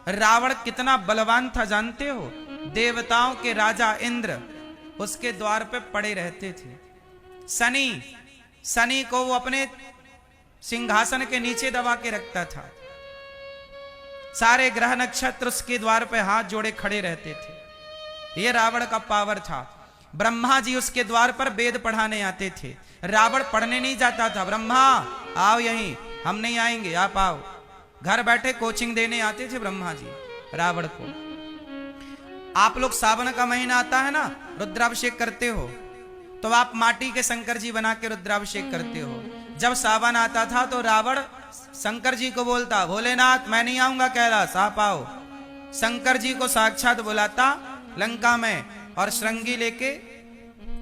रावण कितना बलवान था जानते हो? देवताओं के राजा इंद्र उसके द्वार पे पड़े रहते थे। शनि को वो अपने सिंहासन के नीचे दबा के रखता था। सारे ग्रह नक्षत्र उसके द्वार पे हाथ जोड़े खड़े रहते थे। ये रावण का पावर था। ब्रह्मा जी उसके द्वार पर वेद पढ़ाने आते थे। रावण पढ़ने नहीं जाता था। ब्रह्मा आओ यहीं, हम नहीं आएंगे, आप आओ। घर बैठे कोचिंग देने आते थे ब्रह्मा जी रावण को। आप लोग सावन का महीना आता है ना, रुद्राभिषेक करते हो, तो आप माटी के शंकर जी बना के रुद्राभिषेक करते हो। जब सावन आता था तो रावण शंकर जी को बोलता, भोलेनाथ मैं नहीं आऊंगा कैलाश, आप आओ। शंकर जी को साक्षात बुलाता लंका में और श्रृंगी लेके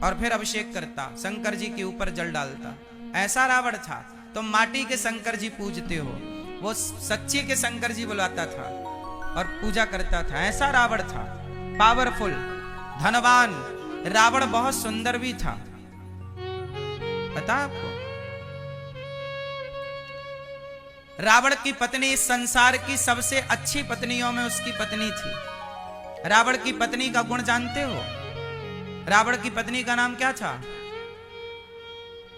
और फिर अभिषेक करता, शंकर जी के ऊपर जल डालता। ऐसा रावण था। तो माटी के शंकर जी पूजते हो, वो सच्चे के शंकर जी बुलाता था और पूजा करता था। ऐसा रावण था, पावरफुल, धनवान। रावण बहुत सुंदर भी था, पता आपको? रावण की पत्नी इस संसार की सबसे अच्छी पत्नियों में उसकी पत्नी थी। रावण की पत्नी का गुण जानते हो? रावण की पत्नी का नाम क्या था?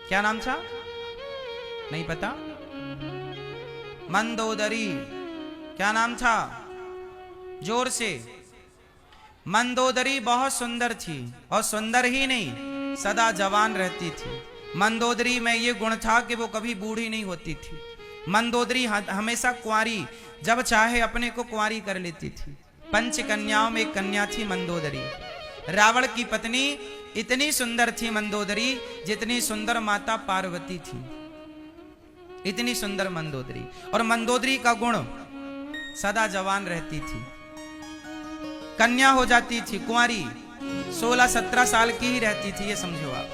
क्या नाम था? नहीं पता? मंदोदरी। क्या नाम था? जोर से। मंदोदरी बहुत सुंदर थी, और सुंदर ही नहीं, सदा जवान रहती थी। मंदोदरी में ये गुण था कि वो कभी बूढ़ी नहीं होती थी। मंदोदरी हमेशा कुंवारी, जब चाहे अपने को कुंवारी कर लेती थी। पंच कन्याओं में एक कन्या थी मंदोदरी। रावण की पत्नी इतनी सुंदर थी मंदोदरी, जितनी सुंदर माता पार्वती थी, इतनी सुंदर मंदोदरी। और मंदोदरी का गुण, सदा जवान रहती थी। कन्या हो जाती थी, कुंवारी 16-17 साल की ही रहती थी, ये समझो आप।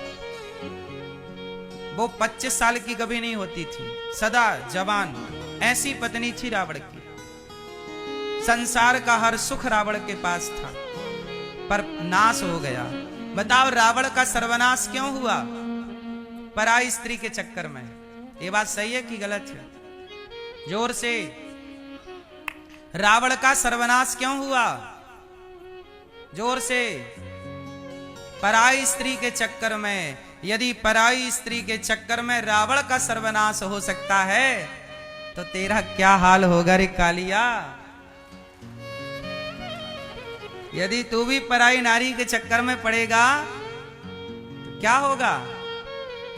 वो 25 साल की कभी नहीं होती थी, सदा जवान। ऐसी पत्नी थी रावण की। संसार का हर सुख रावण के पास था, पर नाश हो गया। बताओ रावण का सर्वनाश क्यों हुआ? पराई स्त्री के चक्कर में। ये बात सही है कि गलत है? जोर से। रावण का सर्वनाश क्यों हुआ? जोर से। पराई स्त्री के चक्कर में। यदि पराई स्त्री के चक्कर में रावण का सर्वनाश हो सकता है, तो तेरा क्या हाल होगा रे कालिया? यदि तू भी पराई नारी के चक्कर में पड़ेगा तो क्या होगा?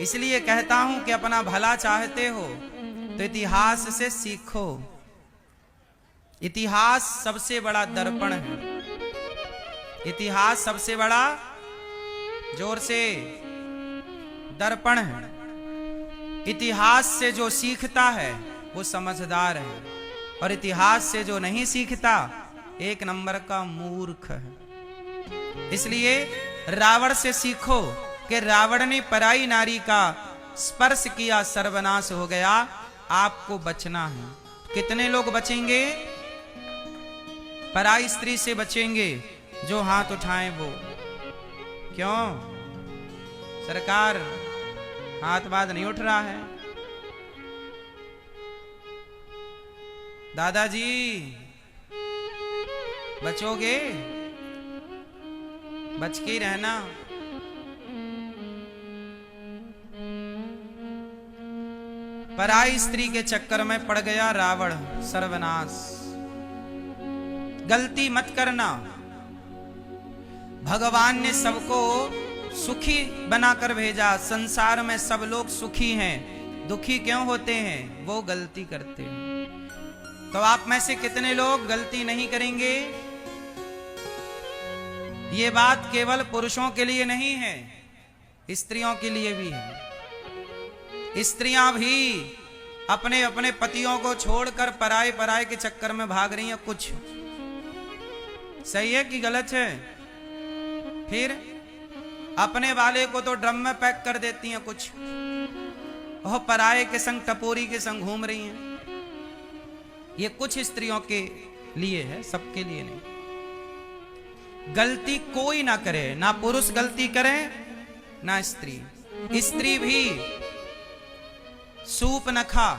इसलिए कहता हूं कि अपना भला चाहते हो तो इतिहास से सीखो। इतिहास सबसे बड़ा दर्पण है। इतिहास सबसे बड़ा, जोर से, दर्पण है। इतिहास से जो सीखता है वो समझदार है, और इतिहास से जो नहीं सीखता एक नंबर का मूर्ख है। इसलिए रावण से सीखो कि रावण ने पराई नारी का स्पर्श किया, सर्वनाश हो गया। आपको बचना है। कितने लोग बचेंगे? पराई स्त्री से बचेंगे जो हाथ उठाएं वो। क्यों सरकार हाथ बात नहीं उठ रहा है? दादाजी बचोगे? बच के ही रहना। पराई स्त्री के चक्कर में पड़ गया रावण, सर्वनाश। गलती मत करना। भगवान ने सबको सुखी बनाकर भेजा। संसार में सब लोग सुखी हैं, दुखी क्यों होते हैं? वो गलती करते हैं। तो आप में से कितने लोग गलती नहीं करेंगे? ये बात केवल पुरुषों के लिए नहीं है, स्त्रियों के लिए भी है। स्त्रियां भी अपने अपने पतियों को छोड़कर पराये के चक्कर में भाग रही हैं। कुछ सही है कि गलत है? फिर अपने वाले को तो ड्रम में पैक कर देती हैं, कुछ वह पराये के संग, टपोरी के संग घूम रही हैं। ये कुछ स्त्रियों के लिए है, सबके लिए नहीं। गलती कोई ना करे, ना पुरुष गलती करे ना स्त्री। स्त्री भी सूप न खा